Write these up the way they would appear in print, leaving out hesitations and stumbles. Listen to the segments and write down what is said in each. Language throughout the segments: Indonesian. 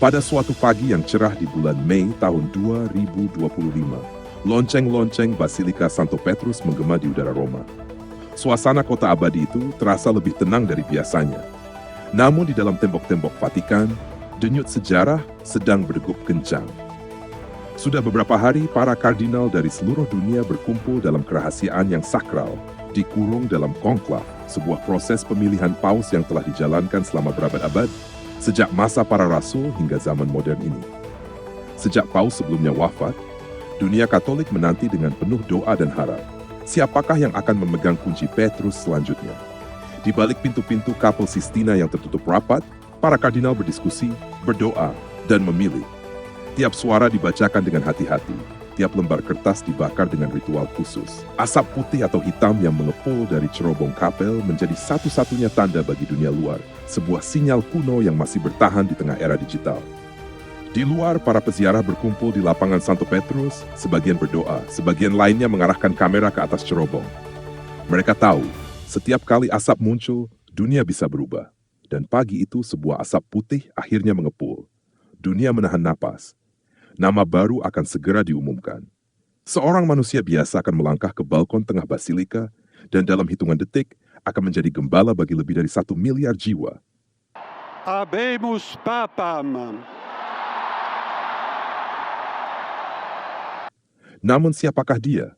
Pada suatu pagi yang cerah di bulan Mei tahun 2025, lonceng-lonceng Basilika Santo Petrus menggema di udara Roma. Suasana kota abadi itu terasa lebih tenang dari biasanya. Namun di dalam tembok-tembok Vatikan, denyut sejarah sedang berdegup kencang. Sudah beberapa hari, para kardinal dari seluruh dunia berkumpul dalam kerahasiaan yang sakral, dikurung dalam konklav, sebuah proses pemilihan paus yang telah dijalankan selama berabad-abad, sejak masa para rasul hingga zaman modern ini. Sejak paus sebelumnya wafat, dunia Katolik menanti dengan penuh doa dan harap, siapakah yang akan memegang kunci Petrus selanjutnya. Di balik pintu-pintu Kapel Sistina yang tertutup rapat, para kardinal berdiskusi, berdoa, dan memilih. Tiap suara dibacakan dengan hati-hati, tiap lembar kertas dibakar dengan ritual khusus. Asap putih atau hitam yang mengepul dari cerobong kapel menjadi satu-satunya tanda bagi dunia luar, sebuah sinyal kuno yang masih bertahan di tengah era digital. Di luar, para peziarah berkumpul di lapangan Santo Petrus, sebagian berdoa, sebagian lainnya mengarahkan kamera ke atas cerobong. Mereka tahu, setiap kali asap muncul, dunia bisa berubah. Dan pagi itu sebuah asap putih akhirnya mengepul. Dunia menahan napas. Nama baru akan segera diumumkan. Seorang manusia biasa akan melangkah ke balkon tengah basilika dan dalam hitungan detik akan menjadi gembala bagi lebih dari 1 miliar jiwa. Habemus Papam. Namun siapakah dia?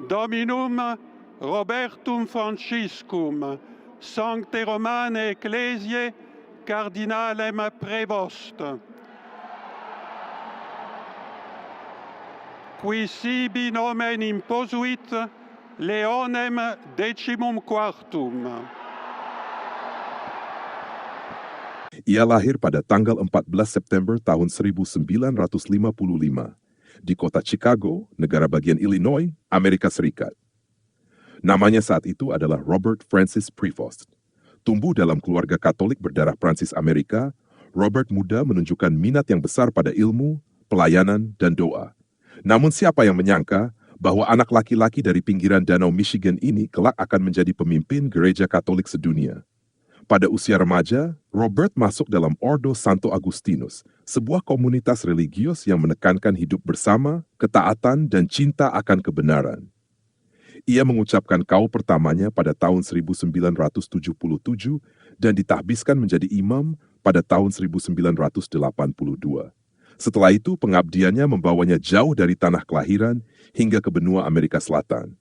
Dominum Robertum Franciscum, Sancte Romane Ecclesiae, Cardinalem Prevost. Qui sibi nomen imposuit Leonem XIV. Ia lahir pada tanggal 14 September tahun 1955 di kota Chicago, negara bagian Illinois, Amerika Serikat. Namanya saat itu adalah Robert Francis Prevost. Tumbuh dalam keluarga Katolik berdarah Prancis Amerika, Robert muda menunjukkan minat yang besar pada ilmu, pelayanan, dan doa. Namun siapa yang menyangka bahwa anak laki-laki dari pinggiran Danau Michigan ini kelak akan menjadi pemimpin gereja Katolik sedunia. Pada usia remaja, Robert masuk dalam Ordo Santo Agustinus, sebuah komunitas religius yang menekankan hidup bersama, ketaatan, dan cinta akan kebenaran. Ia mengucapkan kaul pertamanya pada tahun 1977 dan ditahbiskan menjadi imam pada tahun 1982. Setelah itu, pengabdiannya membawanya jauh dari tanah kelahiran hingga ke benua Amerika Selatan.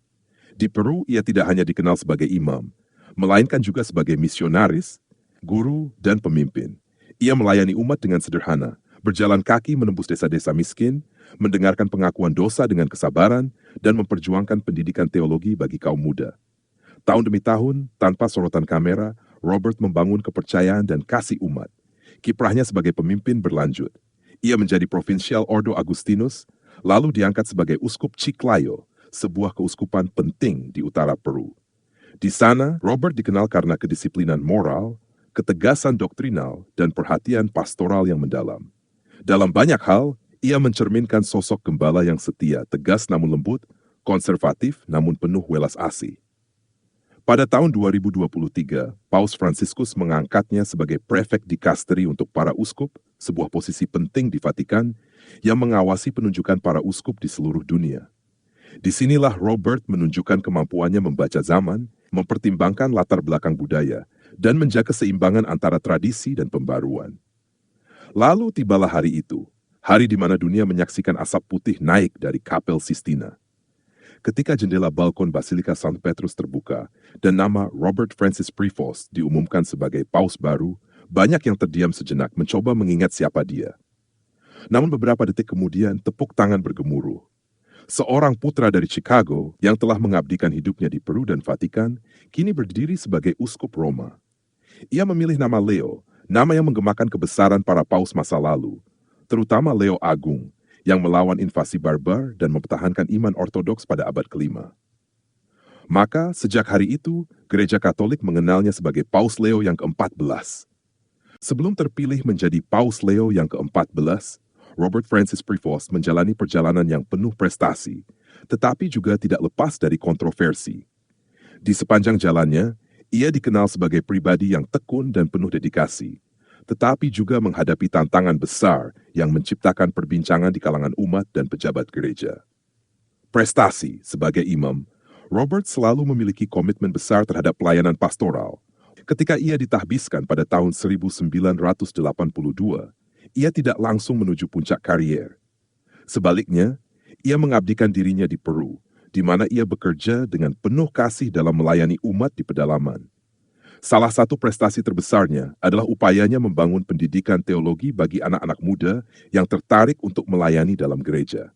Di Peru, ia tidak hanya dikenal sebagai imam, melainkan juga sebagai misionaris, guru, dan pemimpin. Ia melayani umat dengan sederhana, berjalan kaki menembus desa-desa miskin, mendengarkan pengakuan dosa dengan kesabaran, dan memperjuangkan pendidikan teologi bagi kaum muda. Tahun demi tahun, tanpa sorotan kamera, Robert membangun kepercayaan dan kasih umat. Kiprahnya sebagai pemimpin berlanjut. Ia menjadi provinsial Ordo Agustinus, lalu diangkat sebagai uskup Chiclayo, sebuah keuskupan penting di utara Peru. Di sana, Robert dikenal karena kedisiplinan moral, ketegasan doktrinal, dan perhatian pastoral yang mendalam. Dalam banyak hal, ia mencerminkan sosok gembala yang setia, tegas namun lembut, konservatif namun penuh welas asih. Pada tahun 2023, Paus Fransiskus mengangkatnya sebagai prefek dikasteri untuk para uskup, sebuah posisi penting di Vatikan yang mengawasi penunjukan para uskup di seluruh dunia. Disinilah Robert menunjukkan kemampuannya membaca zaman, mempertimbangkan latar belakang budaya, dan menjaga keseimbangan antara tradisi dan pembaruan. Lalu tibalah hari itu, hari di mana dunia menyaksikan asap putih naik dari Kapel Sistina. Ketika jendela balkon Basilika Santo Petrus terbuka dan nama Robert Francis Prevost diumumkan sebagai paus baru, banyak yang terdiam sejenak mencoba mengingat siapa dia. Namun beberapa detik kemudian tepuk tangan bergemuruh. Seorang putra dari Chicago yang telah mengabdikan hidupnya di Peru dan Vatikan, kini berdiri sebagai uskup Roma. Ia memilih nama Leo, nama yang menggemakan kebesaran para paus masa lalu, terutama Leo Agung, yang melawan invasi barbar dan mempertahankan iman ortodoks pada abad ke-5. Maka, sejak hari itu, Gereja Katolik mengenalnya sebagai Paus Leo yang ke-14. Sebelum terpilih menjadi Paus Leo yang ke-14, Robert Francis Prevost menjalani perjalanan yang penuh prestasi, tetapi juga tidak lepas dari kontroversi. Di sepanjang jalannya, ia dikenal sebagai pribadi yang tekun dan penuh dedikasi, tetapi juga menghadapi tantangan besar yang menciptakan perbincangan di kalangan umat dan pejabat gereja. Prestasi sebagai imam, Robert selalu memiliki komitmen besar terhadap pelayanan pastoral. Ketika ia ditahbiskan pada tahun 1982, ia tidak langsung menuju puncak karier. Sebaliknya, ia mengabdikan dirinya di Peru, di mana ia bekerja dengan penuh kasih dalam melayani umat di pedalaman. Salah satu prestasi terbesarnya adalah upayanya membangun pendidikan teologi bagi anak-anak muda yang tertarik untuk melayani dalam gereja.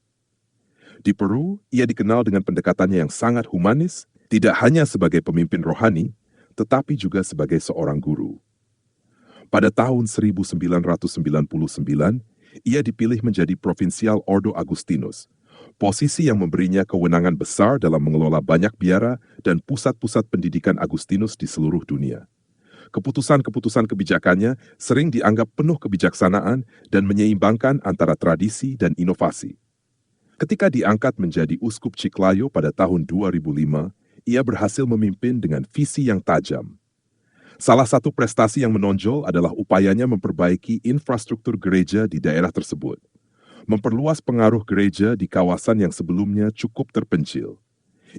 Di Peru, ia dikenal dengan pendekatannya yang sangat humanis, tidak hanya sebagai pemimpin rohani, tetapi juga sebagai seorang guru. Pada tahun 1999, ia dipilih menjadi Provinsial Ordo Agustinus, posisi yang memberinya kewenangan besar dalam mengelola banyak biara dan pusat-pusat pendidikan Agustinus di seluruh dunia. Keputusan-keputusan kebijakannya sering dianggap penuh kebijaksanaan dan menyeimbangkan antara tradisi dan inovasi. Ketika diangkat menjadi Uskup Chiclayo pada tahun 2005, ia berhasil memimpin dengan visi yang tajam. Salah satu prestasi yang menonjol adalah upayanya memperbaiki infrastruktur gereja di daerah tersebut, memperluas pengaruh gereja di kawasan yang sebelumnya cukup terpencil.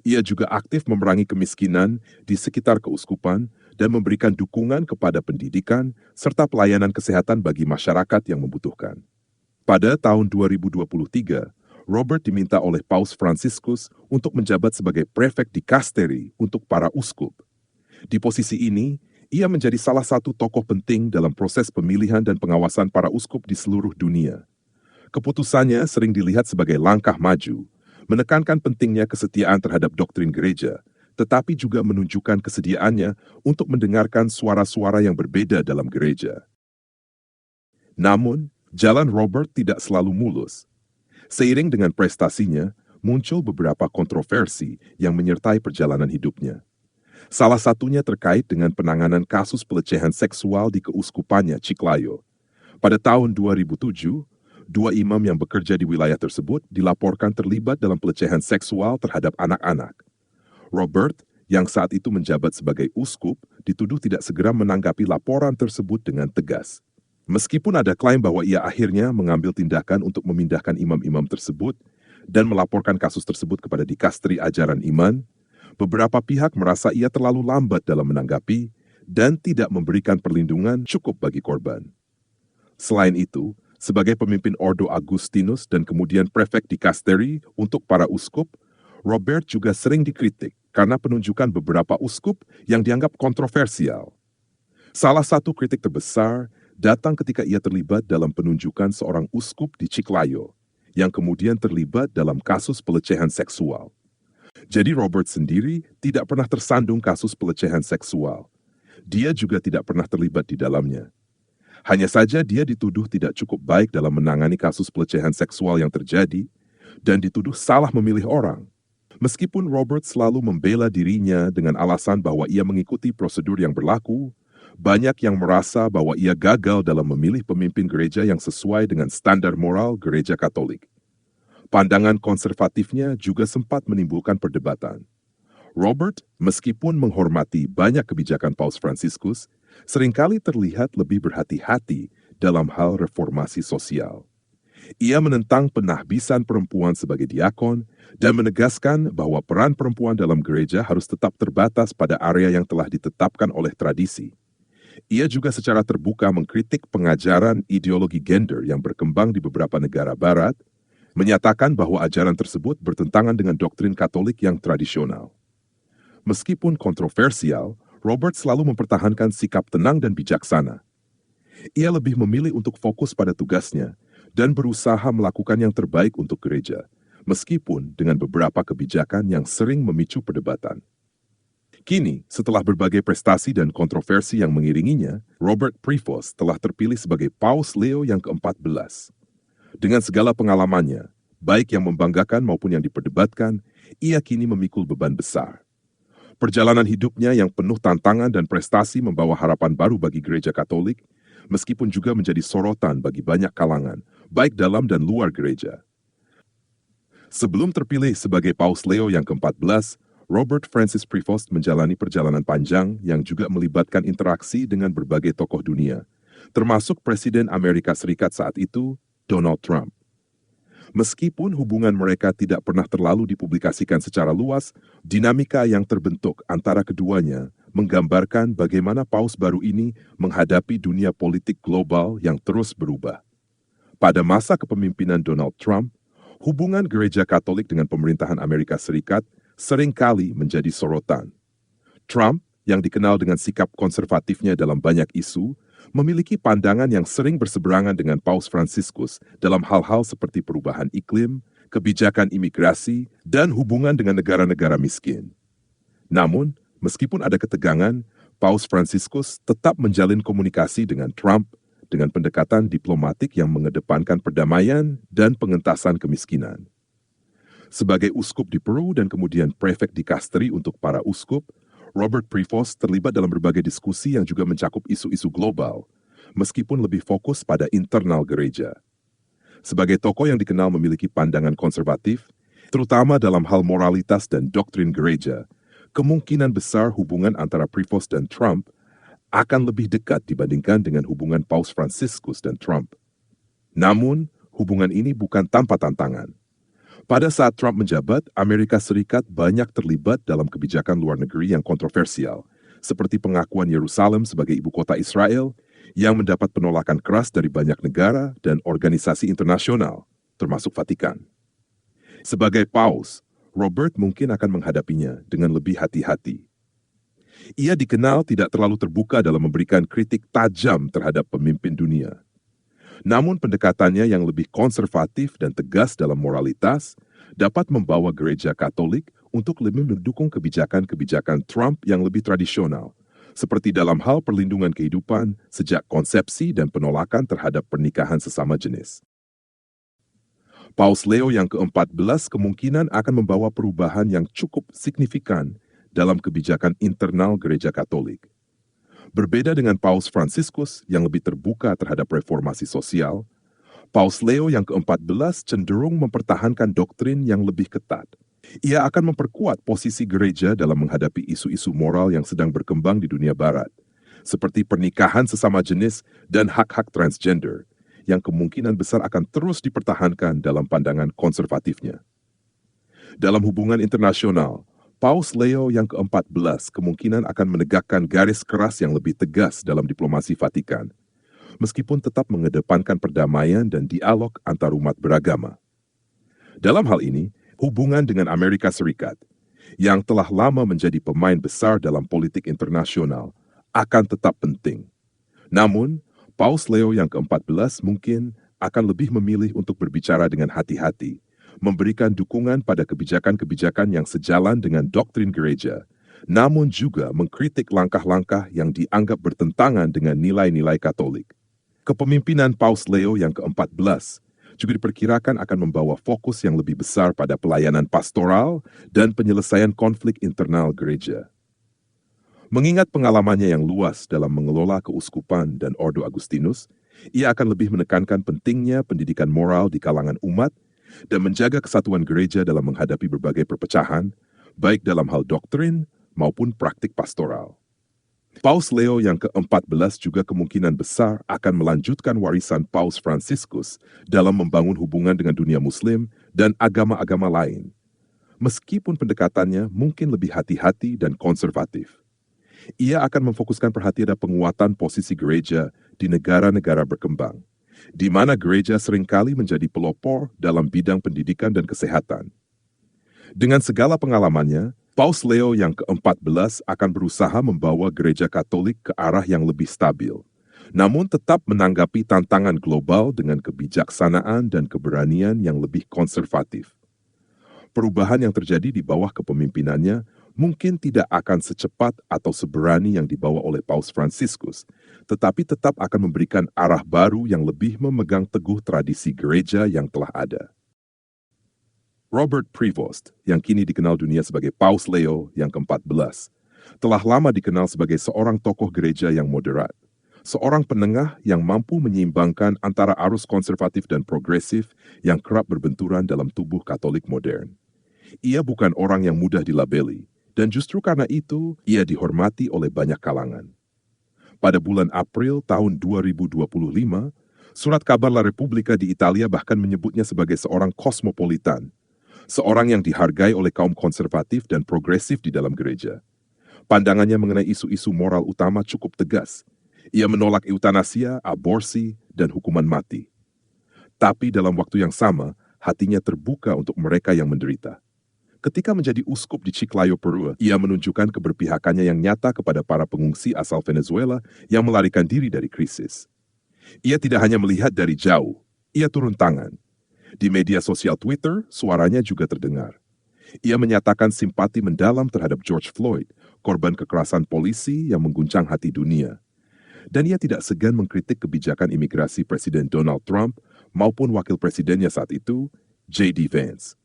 Ia juga aktif memerangi kemiskinan di sekitar keuskupan dan memberikan dukungan kepada pendidikan serta pelayanan kesehatan bagi masyarakat yang membutuhkan. Pada tahun 2023, Robert diminta oleh Paus Fransiskus untuk menjabat sebagai prefek dikasteri untuk para uskup. Di posisi ini, ia menjadi salah satu tokoh penting dalam proses pemilihan dan pengawasan para uskup di seluruh dunia. Keputusannya sering dilihat sebagai langkah maju, menekankan pentingnya kesetiaan terhadap doktrin gereja, tetapi juga menunjukkan kesediaannya untuk mendengarkan suara-suara yang berbeda dalam gereja. Namun, jalan Robert tidak selalu mulus. Seiring dengan prestasinya, muncul beberapa kontroversi yang menyertai perjalanan hidupnya. Salah satunya terkait dengan penanganan kasus pelecehan seksual di keuskupannya Chiclayo. Pada tahun 2007, 2 imam yang bekerja di wilayah tersebut dilaporkan terlibat dalam pelecehan seksual terhadap anak-anak. Robert, yang saat itu menjabat sebagai uskup, dituduh tidak segera menanggapi laporan tersebut dengan tegas. Meskipun ada klaim bahwa ia akhirnya mengambil tindakan untuk memindahkan imam-imam tersebut dan melaporkan kasus tersebut kepada dikasteri ajaran iman, beberapa pihak merasa ia terlalu lambat dalam menanggapi dan tidak memberikan perlindungan cukup bagi korban. Selain itu, sebagai pemimpin Ordo Agustinus dan kemudian prefek dikasteri untuk para uskup, Robert juga sering dikritik karena penunjukan beberapa uskup yang dianggap kontroversial. Salah satu kritik terbesar datang ketika ia terlibat dalam penunjukan seorang uskup di Chiclayo, yang kemudian terlibat dalam kasus pelecehan seksual. Jadi Robert sendiri tidak pernah tersandung kasus pelecehan seksual. Dia juga tidak pernah terlibat di dalamnya. Hanya saja dia dituduh tidak cukup baik dalam menangani kasus pelecehan seksual yang terjadi, dan dituduh salah memilih orang. Meskipun Robert selalu membela dirinya dengan alasan bahwa ia mengikuti prosedur yang berlaku, banyak yang merasa bahwa ia gagal dalam memilih pemimpin gereja yang sesuai dengan standar moral gereja Katolik. Pandangan konservatifnya juga sempat menimbulkan perdebatan. Robert, meskipun menghormati banyak kebijakan Paus Fransiskus, seringkali terlihat lebih berhati-hati dalam hal reformasi sosial. Ia menentang penahbisan perempuan sebagai diakon dan menegaskan bahwa peran perempuan dalam gereja harus tetap terbatas pada area yang telah ditetapkan oleh tradisi. Ia juga secara terbuka mengkritik pengajaran ideologi gender yang berkembang di beberapa negara barat, menyatakan bahwa ajaran tersebut bertentangan dengan doktrin Katolik yang tradisional. Meskipun kontroversial, Robert selalu mempertahankan sikap tenang dan bijaksana. Ia lebih memilih untuk fokus pada tugasnya dan berusaha melakukan yang terbaik untuk gereja, meskipun dengan beberapa kebijakan yang sering memicu perdebatan. Kini, setelah berbagai prestasi dan kontroversi yang mengiringinya, Robert Prevost telah terpilih sebagai Paus Leo yang ke-14. Dengan segala pengalamannya, baik yang membanggakan maupun yang diperdebatkan, ia kini memikul beban besar. Perjalanan hidupnya yang penuh tantangan dan prestasi membawa harapan baru bagi gereja Katolik, meskipun juga menjadi sorotan bagi banyak kalangan, baik dalam dan luar gereja. Sebelum terpilih sebagai Paus Leo yang ke-14, Robert Francis Prevost menjalani perjalanan panjang yang juga melibatkan interaksi dengan berbagai tokoh dunia, termasuk Presiden Amerika Serikat saat itu, Donald Trump. Meskipun hubungan mereka tidak pernah terlalu dipublikasikan secara luas, dinamika yang terbentuk antara keduanya menggambarkan bagaimana paus baru ini menghadapi dunia politik global yang terus berubah. Pada masa kepemimpinan Donald Trump, hubungan gereja Katolik dengan pemerintahan Amerika Serikat seringkali menjadi sorotan. Trump, yang dikenal dengan sikap konservatifnya dalam banyak isu, memiliki pandangan yang sering berseberangan dengan Paus Fransiskus dalam hal-hal seperti perubahan iklim, kebijakan imigrasi, dan hubungan dengan negara-negara miskin. Namun, meskipun ada ketegangan, Paus Fransiskus tetap menjalin komunikasi dengan Trump dengan pendekatan diplomatik yang mengedepankan perdamaian dan pengentasan kemiskinan. Sebagai uskup di Peru dan kemudian prefek dikasteri untuk para uskup, Robert Prevost terlibat dalam berbagai diskusi yang juga mencakup isu-isu global, meskipun lebih fokus pada internal gereja. Sebagai tokoh yang dikenal memiliki pandangan konservatif, terutama dalam hal moralitas dan doktrin gereja, kemungkinan besar hubungan antara Prevost dan Trump akan lebih dekat dibandingkan dengan hubungan Paus Fransiskus dan Trump. Namun, hubungan ini bukan tanpa tantangan. Pada saat Trump menjabat, Amerika Serikat banyak terlibat dalam kebijakan luar negeri yang kontroversial, seperti pengakuan Yerusalem sebagai ibu kota Israel, yang mendapat penolakan keras dari banyak negara dan organisasi internasional, termasuk Vatikan. Sebagai paus, Robert mungkin akan menghadapinya dengan lebih hati-hati. Ia dikenal tidak terlalu terbuka dalam memberikan kritik tajam terhadap pemimpin dunia. Namun pendekatannya yang lebih konservatif dan tegas dalam moralitas dapat membawa gereja Katolik untuk lebih mendukung kebijakan-kebijakan Trump yang lebih tradisional, seperti dalam hal perlindungan kehidupan sejak konsepsi dan penolakan terhadap pernikahan sesama jenis. Paus Leo yang ke-14 kemungkinan akan membawa perubahan yang cukup signifikan dalam kebijakan internal gereja Katolik. Berbeda dengan Paus Fransiskus yang lebih terbuka terhadap reformasi sosial, Paus Leo yang ke-14 cenderung mempertahankan doktrin yang lebih ketat. Ia akan memperkuat posisi gereja dalam menghadapi isu-isu moral yang sedang berkembang di dunia barat, seperti pernikahan sesama jenis dan hak-hak transgender, yang kemungkinan besar akan terus dipertahankan dalam pandangan konservatifnya. Dalam hubungan internasional, Paus Leo yang ke-14 kemungkinan akan menegakkan garis keras yang lebih tegas dalam diplomasi Vatikan, meskipun tetap mengedepankan perdamaian dan dialog antar umat beragama. Dalam hal ini, hubungan dengan Amerika Serikat, yang telah lama menjadi pemain besar dalam politik internasional, akan tetap penting. Namun, Paus Leo yang ke-14 mungkin akan lebih memilih untuk berbicara dengan hati-hati, memberikan dukungan pada kebijakan-kebijakan yang sejalan dengan doktrin gereja, namun juga mengkritik langkah-langkah yang dianggap bertentangan dengan nilai-nilai Katolik. Kepemimpinan Paus Leo yang ke-14 juga diperkirakan akan membawa fokus yang lebih besar pada pelayanan pastoral dan penyelesaian konflik internal gereja. Mengingat pengalamannya yang luas dalam mengelola keuskupan dan Ordo Agustinus, ia akan lebih menekankan pentingnya pendidikan moral di kalangan umat dan menjaga kesatuan gereja dalam menghadapi berbagai perpecahan, baik dalam hal doktrin maupun praktik pastoral. Paus Leo yang ke-14 juga kemungkinan besar akan melanjutkan warisan Paus Fransiskus dalam membangun hubungan dengan dunia Muslim dan agama-agama lain, meskipun pendekatannya mungkin lebih hati-hati dan konservatif. Ia akan memfokuskan perhatian pada penguatan posisi gereja di negara-negara berkembang, di mana gereja seringkali menjadi pelopor dalam bidang pendidikan dan kesehatan. Dengan segala pengalamannya, Paus Leo yang ke-14 akan berusaha membawa gereja Katolik ke arah yang lebih stabil, namun tetap menanggapi tantangan global dengan kebijaksanaan dan keberanian yang lebih konservatif. Perubahan yang terjadi di bawah kepemimpinannya mungkin tidak akan secepat atau seberani yang dibawa oleh Paus Fransiskus, tetapi tetap akan memberikan arah baru yang lebih memegang teguh tradisi gereja yang telah ada. Robert Prevost, yang kini dikenal dunia sebagai Paus Leo yang ke-14, telah lama dikenal sebagai seorang tokoh gereja yang moderat, seorang penengah yang mampu menyeimbangkan antara arus konservatif dan progresif yang kerap berbenturan dalam tubuh Katolik modern. Ia bukan orang yang mudah dilabeli, dan justru karena itu ia dihormati oleh banyak kalangan. Pada bulan April tahun 2025, surat kabar La Repubblica di Italia bahkan menyebutnya sebagai seorang kosmopolitan, seorang yang dihargai oleh kaum konservatif dan progresif di dalam gereja. Pandangannya mengenai isu-isu moral utama cukup tegas. Ia menolak eutanasia, aborsi, dan hukuman mati. Tapi dalam waktu yang sama, hatinya terbuka untuk mereka yang menderita. Ketika menjadi uskup di Chiclayo, Peru, ia menunjukkan keberpihakannya yang nyata kepada para pengungsi asal Venezuela yang melarikan diri dari krisis. Ia tidak hanya melihat dari jauh, ia turun tangan. Di media sosial Twitter, suaranya juga terdengar. Ia menyatakan simpati mendalam terhadap George Floyd, korban kekerasan polisi yang mengguncang hati dunia. Dan ia tidak segan mengkritik kebijakan imigrasi Presiden Donald Trump maupun wakil presidennya saat itu, J.D. Vance.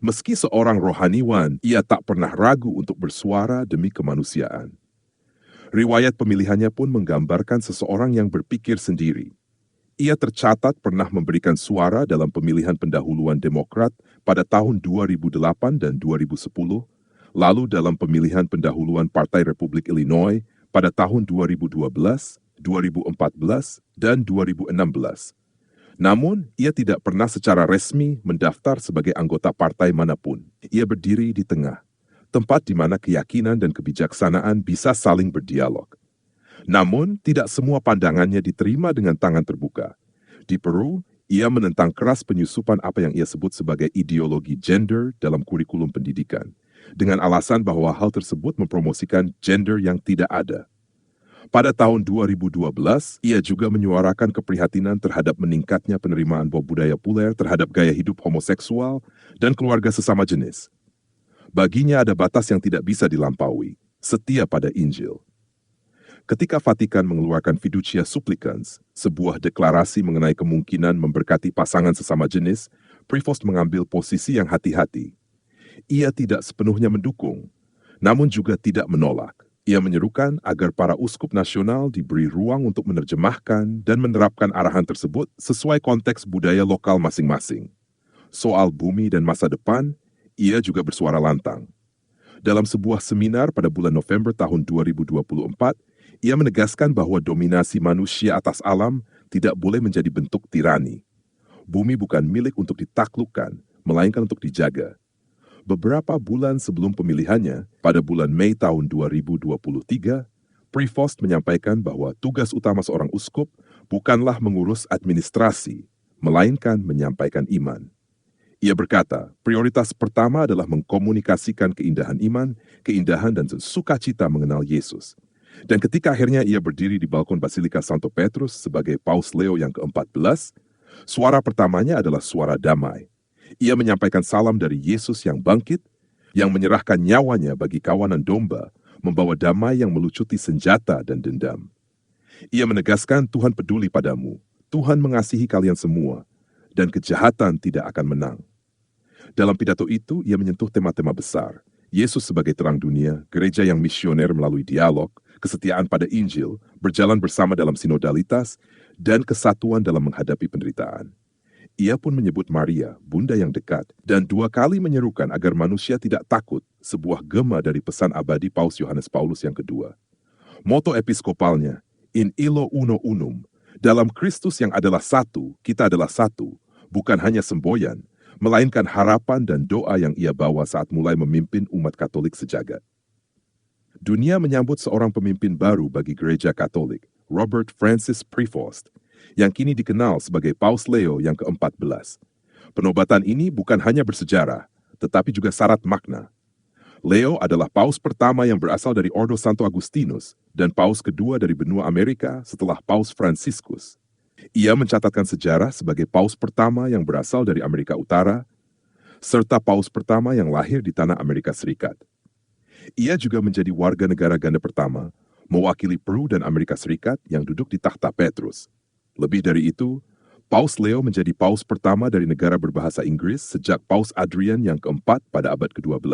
Meski seorang rohaniwan, ia tak pernah ragu untuk bersuara demi kemanusiaan. Riwayat pemilihannya pun menggambarkan seseorang yang berpikir sendiri. Ia tercatat pernah memberikan suara dalam pemilihan pendahuluan Demokrat pada tahun 2008 dan 2010, lalu dalam pemilihan pendahuluan Partai Republik Illinois pada tahun 2012, 2014, dan 2016. Namun, ia tidak pernah secara resmi mendaftar sebagai anggota partai manapun. Ia berdiri di tengah, tempat di mana keyakinan dan kebijaksanaan bisa saling berdialog. Namun, tidak semua pandangannya diterima dengan tangan terbuka. Di Peru, ia menentang keras penyusupan apa yang ia sebut sebagai ideologi gender dalam kurikulum pendidikan, dengan alasan bahwa hal tersebut mempromosikan gender yang tidak ada. Pada tahun 2012, ia juga menyuarakan keprihatinan terhadap meningkatnya penerimaan budaya populer terhadap gaya hidup homoseksual dan keluarga sesama jenis. Baginya ada batas yang tidak bisa dilampaui, setia pada Injil. Ketika Vatikan mengeluarkan Fiducia Supplicans, sebuah deklarasi mengenai kemungkinan memberkati pasangan sesama jenis, Prevost mengambil posisi yang hati-hati. Ia tidak sepenuhnya mendukung, namun juga tidak menolak. Ia menyerukan agar para uskup nasional diberi ruang untuk menerjemahkan dan menerapkan arahan tersebut sesuai konteks budaya lokal masing-masing. Soal bumi dan masa depan, ia juga bersuara lantang. Dalam sebuah seminar pada bulan November tahun 2024, ia menegaskan bahwa dominasi manusia atas alam tidak boleh menjadi bentuk tirani. Bumi bukan milik untuk ditaklukkan, melainkan untuk dijaga. Beberapa bulan sebelum pemilihannya, pada bulan Mei tahun 2023, Prevost menyampaikan bahwa tugas utama seorang uskup bukanlah mengurus administrasi, melainkan menyampaikan iman. Ia berkata, prioritas pertama adalah mengkomunikasikan keindahan iman, keindahan dan sukacita mengenal Yesus. Dan ketika akhirnya ia berdiri di balkon Basilika Santo Petrus sebagai Paus Leo yang ke-14, suara pertamanya adalah suara damai. Ia menyampaikan salam dari Yesus yang bangkit, yang menyerahkan nyawanya bagi kawanan domba, membawa damai yang melucuti senjata dan dendam. Ia menegaskan Tuhan peduli padamu, Tuhan mengasihi kalian semua, dan kejahatan tidak akan menang. Dalam pidato itu, ia menyentuh tema-tema besar, Yesus sebagai terang dunia, gereja yang misioner melalui dialog, kesetiaan pada Injil, berjalan bersama dalam sinodalitas, dan kesatuan dalam menghadapi penderitaan. Ia pun menyebut Maria, bunda yang dekat, dan 2 kali menyerukan agar manusia tidak takut, sebuah gema dari pesan abadi Paus Yohanes Paulus yang kedua. Moto episkopalnya, In illo uno unum, dalam Kristus yang adalah satu, kita adalah satu, bukan hanya semboyan, melainkan harapan dan doa yang ia bawa saat mulai memimpin umat Katolik sejagat. Dunia menyambut seorang pemimpin baru bagi gereja Katolik, Robert Francis Prevost, yang kini dikenal sebagai Paus Leo yang ke-14. Penobatan ini bukan hanya bersejarah, tetapi juga syarat makna. Leo adalah paus pertama yang berasal dari Ordo Santo Agustinus dan paus kedua dari benua Amerika setelah Paus Franciscus. Ia mencatatkan sejarah sebagai paus pertama yang berasal dari Amerika Utara, serta paus pertama yang lahir di tanah Amerika Serikat. Ia juga menjadi warga negara ganda pertama, mewakili Peru dan Amerika Serikat yang duduk di takhta Petrus. Lebih dari itu, Paus Leo menjadi paus pertama dari negara berbahasa Inggris sejak Paus Adrian yang keempat pada abad ke-12.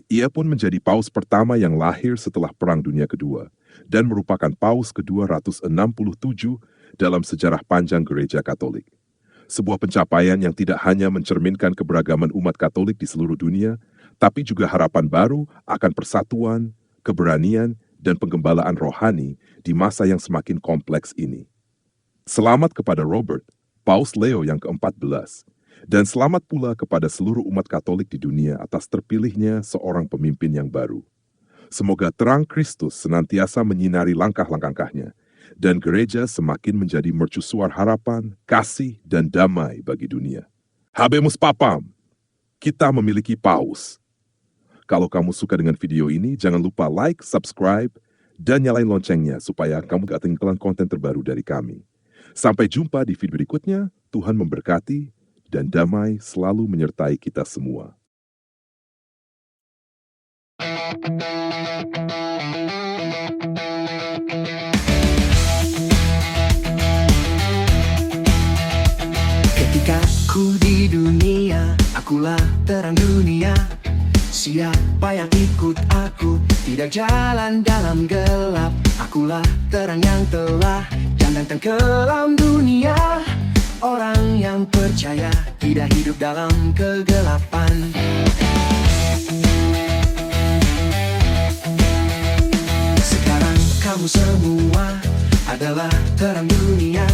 Ia pun menjadi paus pertama yang lahir setelah Perang Dunia Kedua dan merupakan paus ke-267 dalam sejarah panjang gereja Katolik. Sebuah pencapaian yang tidak hanya mencerminkan keberagaman umat Katolik di seluruh dunia, tapi juga harapan baru akan persatuan, keberanian, dan penggembalaan rohani di masa yang semakin kompleks ini. Selamat kepada Robert, Paus Leo yang ke-14, dan selamat pula kepada seluruh umat Katolik di dunia atas terpilihnya seorang pemimpin yang baru. Semoga terang Kristus senantiasa menyinari langkah-langkahnya, dan gereja semakin menjadi mercusuar harapan, kasih, dan damai bagi dunia. Habemus Papam! Kita memiliki Paus. Kalau kamu suka dengan video ini, jangan lupa like, subscribe, dan nyalain loncengnya supaya kamu gak ketinggalan konten terbaru dari kami. Sampai jumpa di video berikutnya, Tuhan memberkati, dan damai selalu menyertai kita semua. Ketika ku di dunia, akulah terang dunia. Siapa yang ikut aku tidak jalan dalam gelap. Akulah terang yang telah datang ke dalam dunia. Orang yang percaya tidak hidup dalam kegelapan. Sekarang kamu semua adalah terang dunia.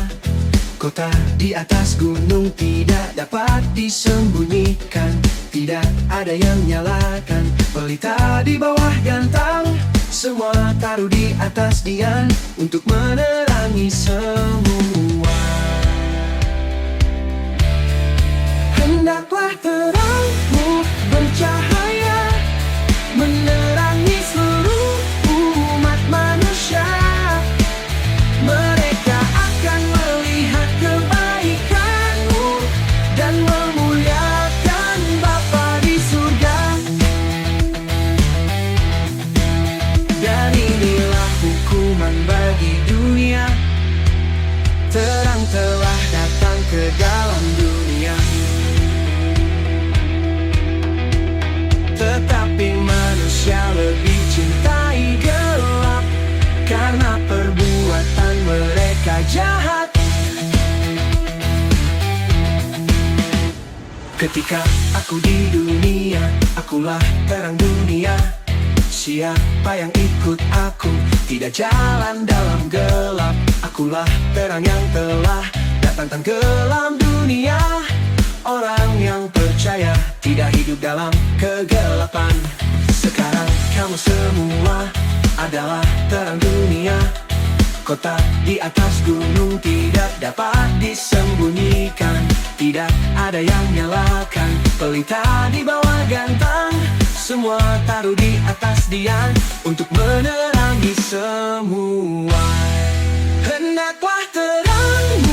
Kota di atas gunung tidak dapat disembunyikan. Tidak ada yang nyalakan pelita di bawah gantang. Semua taruh di atas dian untuk menerangi semua. Hendaklah terangmu bercahaya, menerangi seluruh umat manusia. Mereka akan melihat kebaikanmu dan memuliakan Bapa di surga. Dan inilah hukuman bagi dunia, terang telah datang ke dalam dunia, tetapi manusia lebih cintai gelap karena perbuatan mereka jahat. Ketika aku di dunia, akulah terang dunia. Siapa yang ikut aku tidak jalan dalam gelap. Akulah terang yang telah datang ke dalam dunia. Orang yang percaya tidak hidup dalam kegelapan. Sekarang kamu semua adalah terang dunia. Kota di atas gunung tidak dapat disembunyikan. Tidak ada yang nyalakan pelita di bawah gantang. Semua taruh di atas dian untuk menerangi semua. Hendaklah terang